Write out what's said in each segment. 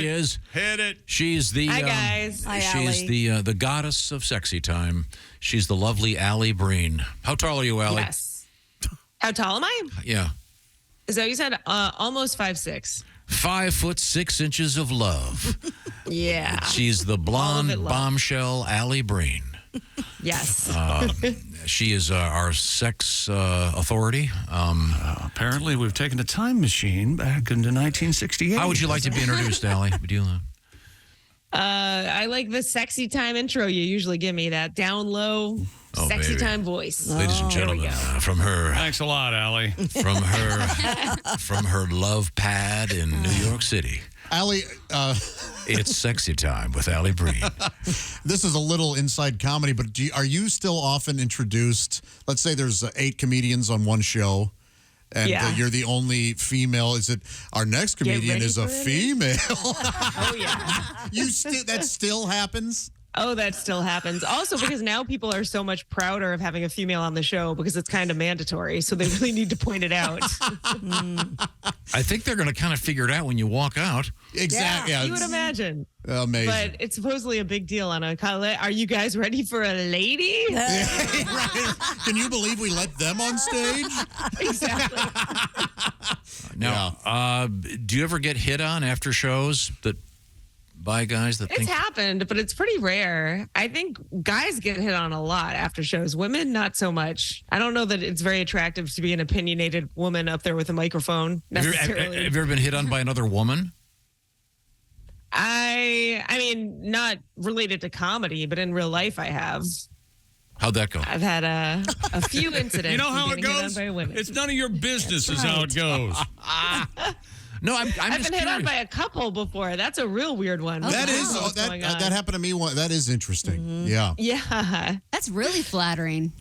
she is. Hit it. She's the Hi, guys. Hi, she's Alli. the goddess of sexy time. She's the lovely Alli Breen. How tall are you, Alli? Yes. How tall am I? Yeah. Is that what you said? Almost 5'6". 5'6" of love. Yeah. She's the blonde love. bombshell Alli Breen. Yes. She is our sex authority. Apparently, we've taken a time machine back into 1968. How would you like to be introduced, Alli? Would you? I like the sexy time intro you usually give me, that down low, sexy baby. time voice. Ladies and gentlemen, from her Thanks a lot, Alli. from her love pad in New York City. Alli, It's sexy time with Alli Breen. this is a little inside comedy, but are you still often introduced? Let's say there's 8 comedians on one show, and you're the only female. Is it our next comedian is a female? Oh, yeah. That still happens? Oh, that still happens. Also, because now people are so much prouder of having a female on the show because it's kind of mandatory. So they really need to point it out. I think they're going to kind of figure it out when you walk out. Exactly. You would imagine. Amazing. But it's supposedly a big deal on a college. Are you guys ready for a lady? Right. Can you believe we let them on stage? Exactly. Now, do you ever get hit on after shows by guys that It's think... happened, but it's pretty rare. I think guys get hit on a lot after shows. Women, not so much. I don't know that it's very attractive to be an opinionated woman up there with a microphone necessarily. Have you ever been hit on by another woman? I mean, not related to comedy, but in real life, I have. How'd that go? I've had a few incidents. You know how of it getting hit goes? on by women. It's none of your business is how it goes. No, I'm I've just been hit on curious. by a couple before. That's a real weird one. That is What's going on? that happened to me. That is interesting. Yeah. Yeah. That's really flattering.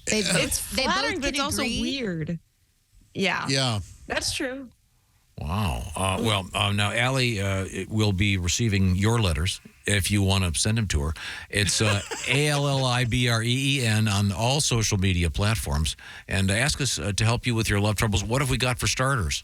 It's flattering, both but it's can also agree? weird. Yeah. Yeah. That's true. Wow. Now, Alli will be receiving your letters if you want to send them to her. It's ALLIBREEN on all social media platforms. And ask us to help you with your love troubles. What have we got for starters?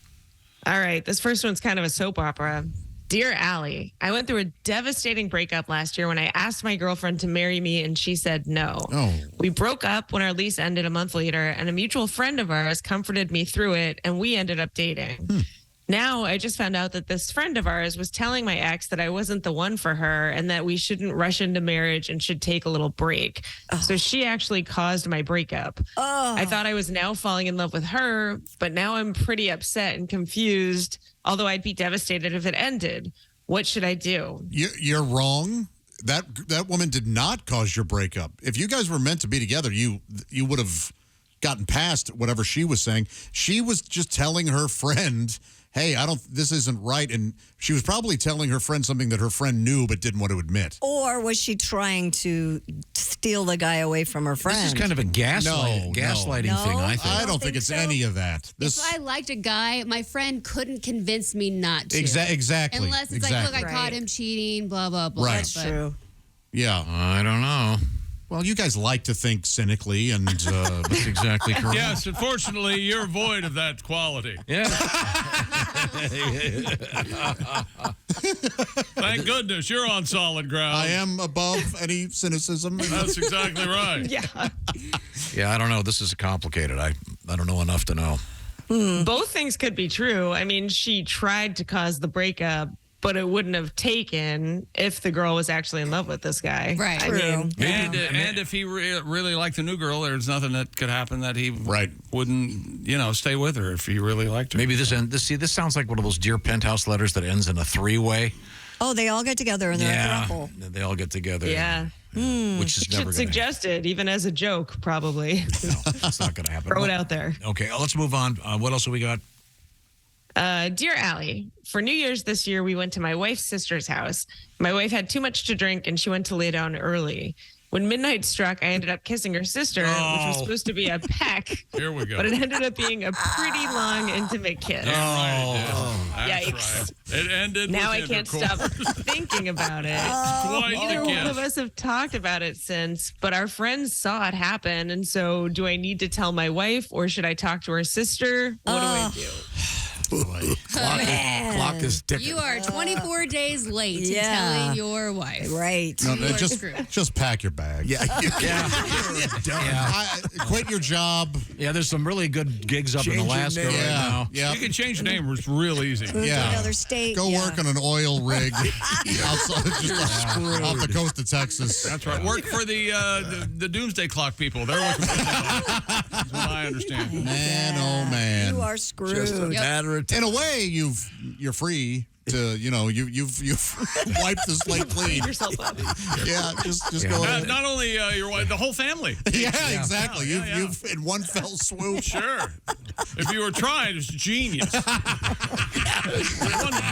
All right. This first one's kind of a soap opera. Dear Alli, I went through a devastating breakup last year when I asked my girlfriend to marry me and she said no. Oh. We broke up when our lease ended a month later, and a mutual friend of ours comforted me through it, and we ended up dating. Now, I just found out that this friend of ours was telling my ex that I wasn't the one for her and that we shouldn't rush into marriage and should take a little break. So she actually caused my breakup. I thought I was now falling in love with her, but now I'm pretty upset and confused, although I'd be devastated if it ended. What should I do? You're wrong. That woman did not cause your breakup. If you guys were meant to be together, you would have gotten past whatever she was saying. She was just telling her friend, hey, this isn't right. And she was probably telling her friend something that her friend knew but didn't want to admit. Or was she trying to steal the guy away from her friend? This is kind of a gaslighting thing, I think. I don't think it's so. any of that. If I liked a guy, my friend couldn't convince me not to. Exactly. Unless it's like, look, I caught him cheating, blah, blah, blah. Right. That's true. Yeah. I don't know. Well, you guys like to think cynically, and That's exactly correct. Yes, unfortunately, you're void of that quality. Yeah. Thank goodness you're on solid ground. I am above any cynicism. That's exactly right. Yeah. Yeah, I don't know. This is complicated. I don't know enough to know. Both things could be true. I mean, she tried to cause the breakup, but it wouldn't have taken if the girl was actually in love with this guy. Right. I mean, And if he really liked the new girl, there's nothing that could happen that he wouldn't, stay with her if he really liked her. Maybe this sounds like one of those Dear Penthouse letters that ends in a 3-way. Oh, they all get together and they're a couple. They all get together. yeah. Which is never going Should to suggest it, even as a joke, probably. It's not going to happen. Throw it out there. Okay, let's move on. What else have we got? Dear Alli, for New Year's this year, we went to my wife's sister's house. My wife had too much to drink and she went to lay down early. When midnight struck, I ended up kissing her sister, which was supposed to be a peck. Here we go. But it ended up being a pretty long, intimate kiss. Yikes. It ended Now with I can't intercourse. stop thinking about it. Quite Neither the one kiss. of us have talked about it since, but our friends saw it happen. And so do I need to tell my wife or should I talk to her sister? What do I do? Clock is ticking. You are 24 days late in Yeah. telling your wife. Right. No, You are just screwed. pack your bag. Yeah. Quit your job. Yeah, there's some really good gigs up in Alaska right now. Yeah. You can change your name. It's real easy. Move to another state. Go yeah. work on an oil rig outside, off the coast of Texas. That's right. Work for the Doomsday Clock people. They're looking for That's what I understand. Man, oh man. You are screwed. Just a matter of time. In a way, you're free to, you've wiped the slate clean. Yourself up. Yeah, just go ahead. Not only your wife, the whole family. Yeah, exactly. Yeah, You've in one fell swoop. Sure. If you were trying, it's genius. One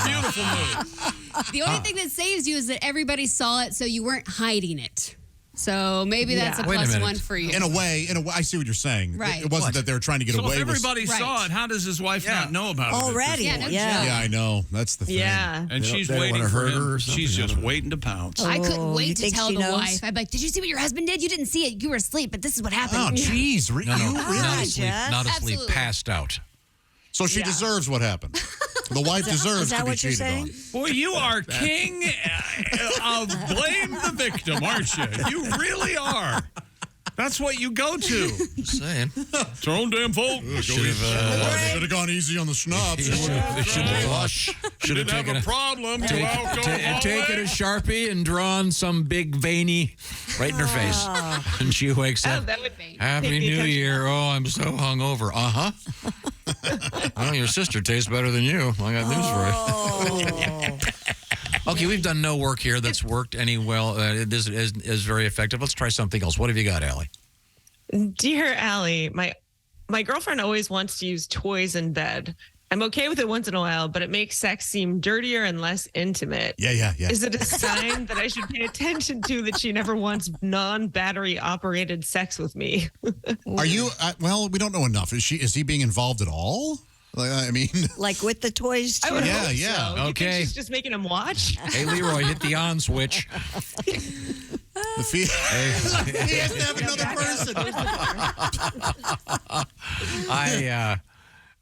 beautiful move. The only thing that saves you is that everybody saw it, so you weren't hiding it. So maybe that's a Yeah. Wait a plus minute. one for you. In a way, I see what you're saying. Right. It wasn't that they were trying to get So away if with. everybody saw Right. it, how does his wife not know about it? Already. Yeah, no Yeah, I know. That's the thing. Yeah. And she's they don't waiting wanna for hurt her him. or something? She's just waiting to pounce. I couldn't Oh, you wait to think tell she the knows? wife. I'd be like, did you see what your husband did? You didn't see it. You were asleep, but this is what happened. Oh, jeez. No, not asleep. Jess. Not asleep. Absolutely. Passed out. So she deserves what happened. The wife deserves Is that to be what you're cheated saying? on. Boy, you are king of blame the victim, aren't you? You really are. That's what you go to. Just saying. It's your own damn fault. Should have Should have gone easy on the schnapps. should have Didn't have taken a a problem. Go out, go taken a Sharpie and drawn some big veiny right in her face. And she wakes Oh, up. that would Happy take the New attention. Year. Oh, I'm so hungover. Well, your sister tastes better than you. I got news for you. Okay, we've done no work here that's worked any well. This is very effective. Let's try something else. What have you got, Allie? Dear Allie, my girlfriend always wants to use toys in bed. I'm okay with it once in a while, but it makes sex seem dirtier and less intimate. Yeah. Is it a sign that I should pay attention to that she never wants non-battery operated sex with me? Are you? Well, we don't know enough. Is he being involved at all? I mean, Like with the toys, I too? would Yeah, hope yeah. so. You think Okay. she's just making him watch? Hey, Leroy, hit the on switch. the he has to have another person.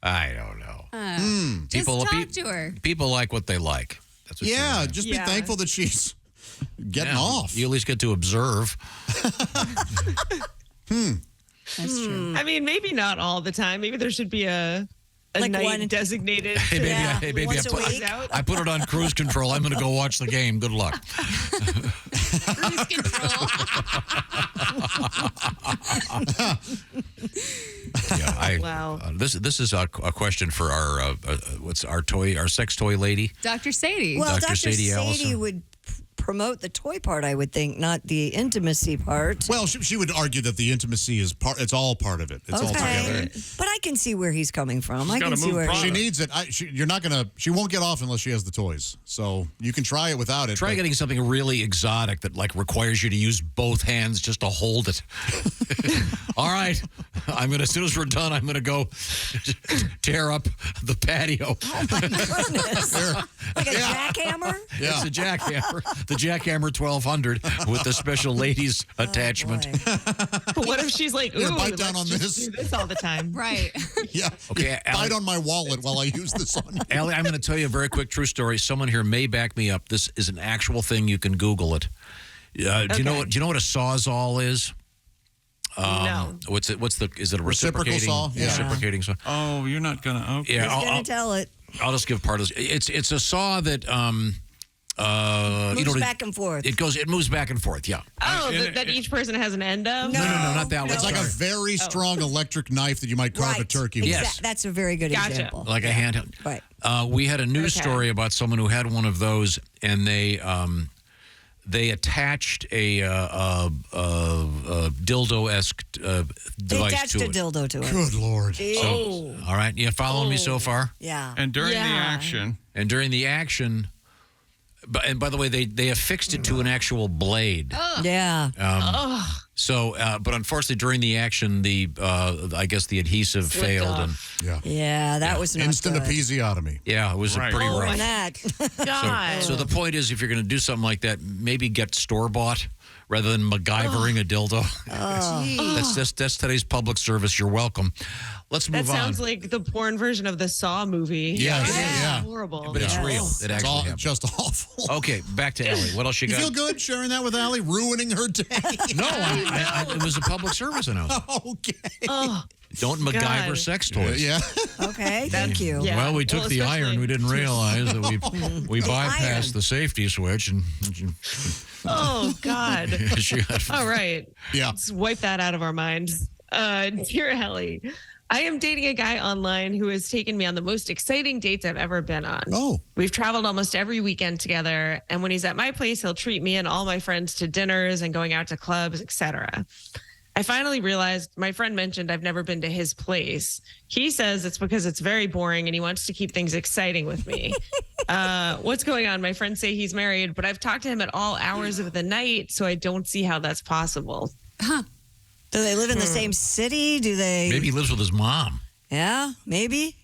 I don't know. Just talk to her. People like what they like. That's what Yeah, you're just be Yeah. thankful that she's getting off. You at least get to observe. That's true. I mean, maybe not all the time. Maybe there should be a Like night one- designated. Hey, baby, Yeah, hey, baby, once a week. I put it on cruise control. I'm going to go watch the game. Good luck. Cruise control. Yeah, Wow. This is a question for our our sex toy lady. Dr. Sadie. Well, Dr. Dr. Sadie Allison. would promote the toy part, I would think, not the intimacy part. Well, she would argue that the intimacy is part. It's all part of it. It's all together. But I can see where he's coming from. I gotta can see move where product. She needs it. You're not gonna. She won't get off unless she has the toys. So you can try it without it. Try but- getting something really exotic that like requires you to use both hands just to hold it. All right, as soon as we're done, I'm gonna go tear up the patio. goodness. Like a jackhammer? Yeah. It's a jackhammer, the jackhammer 1200 with the special ladies attachment. Boy. What if she's like, ooh, Here, bite down let's on just this. do this all the time? Right. Yeah. Okay, Bite on my wallet while I use this on you. Allie, I'm going to tell you a very quick true story. Someone here may back me up. This is an actual thing. You can Google it. Do you know what a sawzall is? No. What's it? Is it a Reciprocal reciprocating saw? Yeah. Reciprocating saw. Oh, you're not going to. Okay. Yeah, He's going to tell it. I'll just give part of this. It's a saw that Moves back and forth. It moves back and forth. Yeah. Oh, that each person has an end of? No, not that one. It's like a Sorry. very strong electric knife that you might carve a turkey with. Yes. That's a very good Gotcha. example. Like a handheld. Right. We had a news Okay. story about someone who had one of those, and they attached a dildo-esque They device attached to a it. dildo to it. Good Lord. So, all right, you following me so far? Yeah. And during the Yeah. action, And during the action, and by the way, they affixed it to an actual blade. Yeah. So, but unfortunately, during the action, I guess the adhesive Slipped failed, off. and Yeah, that was not Instant good. episiotomy. yeah, it was Right. pretty Oh, rough. and that. God. So the point is, if you're going to do something like that, maybe get store bought rather than MacGyvering a dildo. That's today's public service. You're welcome. Let's That move on. sounds like the porn version of the Saw movie. Yes, It's yeah. horrible. But it's real. It It's actually all happened. just awful. Okay, back to Ellie. What else you You got? feel good sharing that with Allie, ruining her day? No, it was a public service announcement. Okay. Oh, Don't MacGyver God. sex toys. Yeah. Okay, thank you. Yeah. Well, we took the especially- iron. We didn't realize that we bypassed iron. the safety switch, and Oh, God. she got All right. Yeah. Let's wipe that out of our minds. Dear Ellie, I am dating a guy online who has taken me on the most exciting dates I've ever been on. Oh. We've traveled almost every weekend together, and when he's at my place, he'll treat me and all my friends to dinners and going out to clubs, etc. I finally realized my friend mentioned I've never been to his place. He says it's because it's very boring and he wants to keep things exciting with me. What's going on? My friends say he's married, but I've talked to him at all hours of the night, so I don't see how that's possible. Do they live in the same city? Do they? maybe he lives with his mom. Yeah, maybe.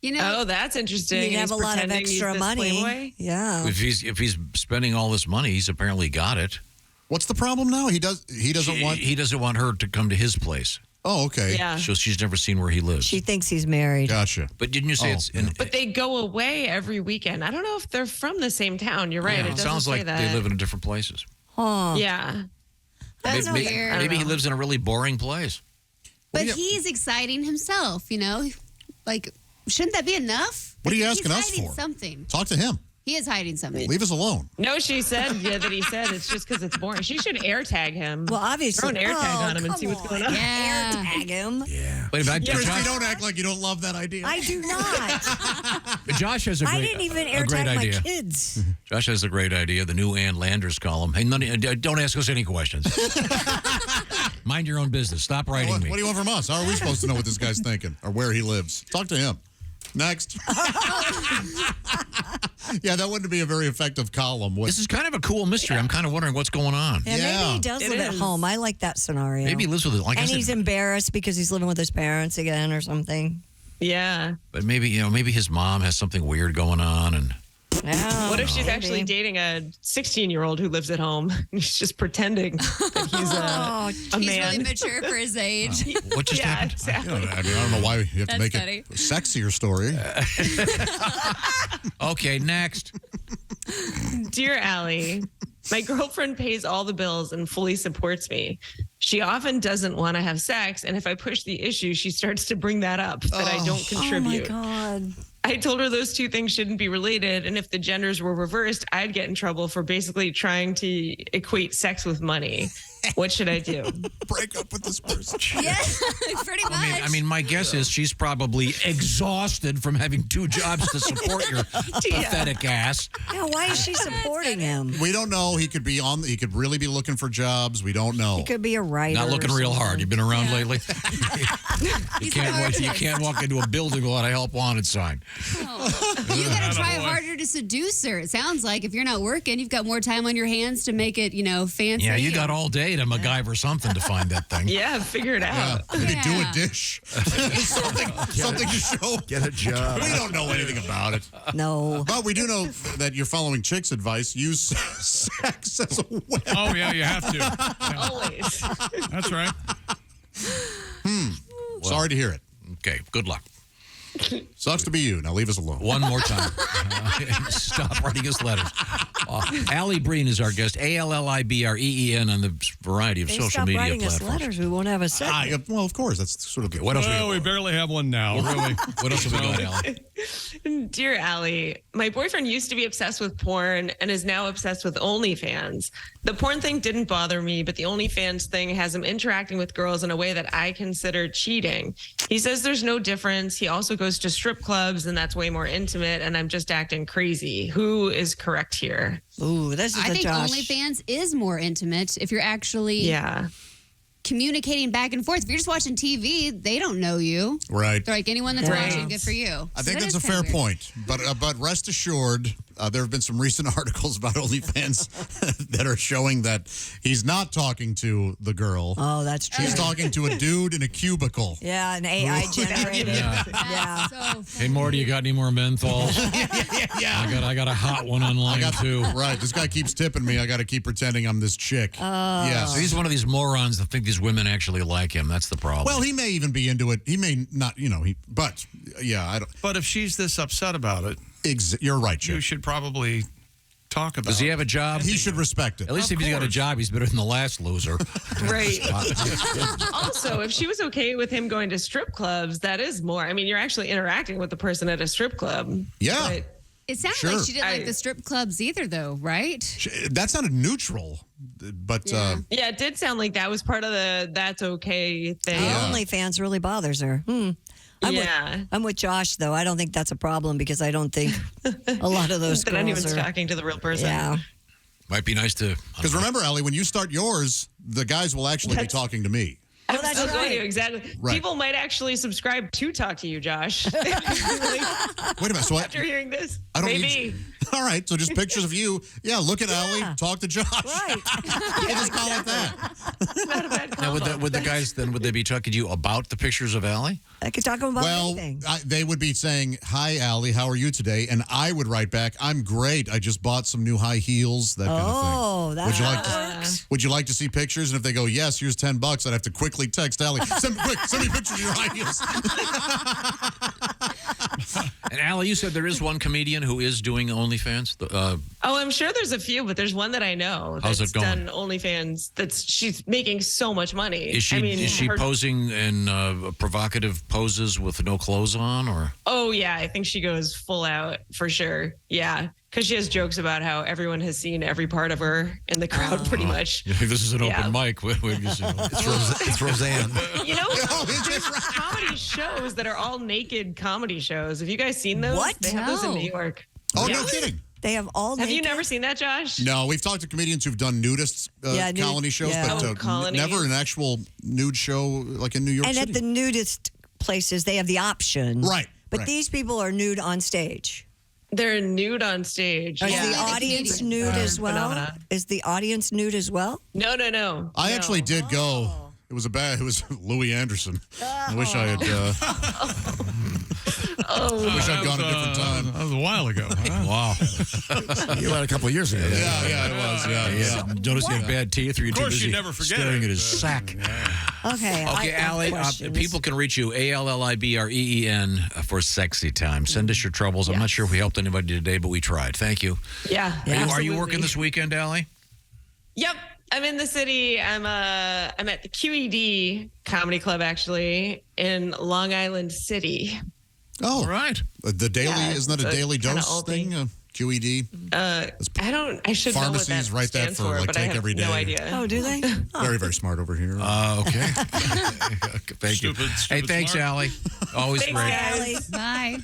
You know, Oh, that's interesting. You have a He's lot of pretending he's extra this money. playboy? Yeah. If he's spending all this money, he's apparently got it. What's the problem now? He doesn't want. He doesn't want her to come to his place. Oh, okay. Yeah. So she's never seen where he lives. She thinks he's married. Gotcha. But didn't you say Oh, it's in? But they go away every weekend. I don't know if they're from the same town. You're right. Yeah, It it doesn't sounds say like that. they live in different places. Huh. Yeah. that's maybe, weird. maybe he lives in a really boring place. But do you- he's exciting himself, you know? Like, shouldn't that be enough? What are you He's asking us hiding for? something. Talk to him. He is hiding something. Leave us alone. No, she said that he said it's just because it's boring. She should air tag him. Well, obviously. Throw an air tag on him and come see what's going on. Yeah. Air tag him. Yeah. Wait a minute. Yeah. Christy, don't act like you don't love that idea. I do not. Josh has a great, I didn't even a air great tag my idea. kids. Josh has a great idea. The new Ann Landers column. Hey, don't ask us any questions. Mind your own business. Stop writing What me. do you want from us? How are we supposed to know what this guy's thinking or where he lives? Talk to him. Next. Yeah, that wouldn't be a very effective column. This is kind of a cool mystery. I'm kind of wondering what's going on. Yeah, maybe Yeah. he does It live at is. home. I like that scenario. Maybe he lives with, like I and said, he's embarrassed because he's living with his parents again or something. Yeah. but maybe his mom has something weird going on, and Yeah, What if she's maybe. actually dating a 16-year-old who lives at home? He's just pretending that he's a He's man. really mature for his age. what just Yeah, happened? exactly. I don't know why you have to That's make funny. it a sexier story. Okay, next. Dear Allie, my girlfriend pays all the bills and fully supports me. She often doesn't want to have sex, and if I push the issue, she starts to bring that up that I don't contribute. Oh my God. I told her those two things shouldn't be related, and if the genders were reversed, I'd get in trouble for basically trying to equate sex with money. What should I do? Break up with this person. Yeah, pretty much. I mean, my guess is she's probably exhausted from having two jobs to support your pathetic ass. Yeah, why is she supporting him? We don't know. He could be on. He could really be looking for jobs. We don't know. He could be a writer. Not looking or real hard. something. You've been around lately. He's You can't walk into a building without a help wanted sign. You gotta try harder to seduce her. It sounds like if you're not working, you've got more time on your hands to make it, fancy. Yeah, you got all day to MacGyver something to find that thing. Yeah, figure it out. Maybe do a Yeah. dish. something to show. Get a job. We don't know anything about it. No. But we do know that you're following Chick's advice. Use sex as a weapon. Oh, yeah, you have to. Yeah, Always. that's right. Sorry to hear it. Okay, good luck. Sucks to be you. Now leave us alone. One more time. Stop writing us letters. Allie Breen is our guest. ALLIBREEN on the variety of They social stop media writing us platforms. letters. We won't have a segment. Well, of course. That's sort of What else? Well, we barely have one now, really. What else have we got, Allie? Dear Allie, my boyfriend used to be obsessed with porn and is now obsessed with OnlyFans. The porn thing didn't bother me, but the OnlyFans thing has him interacting with girls in a way that I consider cheating. He says there's no difference. He also goes to strip clubs, and that's way more intimate, and I'm just acting crazy. Who is correct here? Ooh, this is I the think Josh. OnlyFans is more intimate if you're actually Yeah. communicating back and forth. If you're just watching TV, they don't know you. Right. They're like, anyone that's watching, good for you. I think So that's a that is fair kinda weird. point. But rest assured, there have been some recent articles about OnlyFans that are showing that he's not talking to the girl. Oh, that's true. He's talking to a dude in a cubicle. Yeah, an AI generated. Yeah. So Hey, Marty, you got any more menthols? Yeah. I got a hot one online, too. Right. This guy keeps tipping me. I got to keep pretending I'm this chick. Yes. So he's one of these morons that think these women actually like him. That's the problem. Well, he may even be into it. He may not, but yeah, I don't. But if she's this upset about it, You're right, you Chip. should probably talk about Does he it. have a job? He should respect it. At least Of if he's got a course. job, he's better than the last loser. Right. Also, if she was okay with him going to strip clubs, that is more. I mean, you're actually interacting with the person at a strip club. Yeah. But it sounds Sure. like she didn't like the strip clubs either, though, right? That's not a neutral, but Yeah. yeah, it did sound like that was part of the that's okay thing. The Yeah. OnlyFans really bothers her. I'm with Josh, though. I don't think that's a problem because I don't think a lot of those That girls anyone's are. talking to the real person. Yeah. Might be nice to. because remember, Allie, when you start yours, the guys will actually be talking to me. I'm that's so glad right. you exactly. Right. People might actually subscribe to talk to you, Josh. Wait a minute. So After hearing this, I don't maybe. need. All right. So just pictures of you. Yeah. Look at Allie. Talk to Josh. Right. We'll just call it that. Not a bad Now, combo. would the guys then would they be talking to you about the pictures of Allie? I could talk about Well, anything. they would be saying, "Hi, Allie. How are you today?" And I would write back, "I'm great. I just bought some new high heels." That kind of thing. Oh, that Would you like to? works. Would you like to see pictures? And if they go, yes, here's $10, I'd have to quickly text Allie, send me pictures of your high heels. And Allie, you said there is one comedian who is doing OnlyFans. Oh, I'm sure there's a few, but there's one that I know How's that's it going? done OnlyFans. She's making so much money. Is she I mean, is she her- posing in provocative poses with no clothes on, or? Oh yeah, I think she goes full out for sure. Yeah, because she has jokes about how everyone has seen every part of her in the crowd, pretty much. This is an Yeah. open mic. It's Roseanne. You know, Oh, is it there's right? comedy shows that are all naked comedy shows. Have you guys seen those? What? They have those in No. New York. Oh, Yeah. no kidding. They have all. Have you naked- never seen that, Josh? No, we've talked to comedians who've done nudist colony shows, yeah. but Oh, colonies. never an actual nude show like in New York And City. at the nudist places, they have the option. Right, But right. these people are nude on stage. They're nude on stage. Is Yeah. the audience comedian. nude as well? Phenomena. Is the audience nude as well? No, no, no. I No. actually did go. It was it was Louis Anderson. I wish I had. Wish I'd gone a different time. That was a while ago. Huh? Wow. You went a couple of years ago. Yeah, it was. Yeah. Notice you have bad teeth, or you're Of too course, busy you never forget staring it. at his sack. Okay. Okay, Allie, people can reach you, ALLIBREEN, for sexy time. Send us your troubles. I'm not sure if we helped anybody today, but we tried. Thank you. Yeah. Are you absolutely. working this weekend, Allie? Yep. I'm in the city. I'm at the QED Comedy Club, actually, in Long Island City. Oh, All right. The daily Yeah, isn't that a it's daily kinda dose oldie. thing? QED. I should know what Pharmacies that write that stands for, like, but I take have every no day. idea. Oh, do they? Very, very smart over here. Okay. Thank you. Stupid Hey, thanks, smart. Allie. Always Thanks, great. guys. Allie. Bye.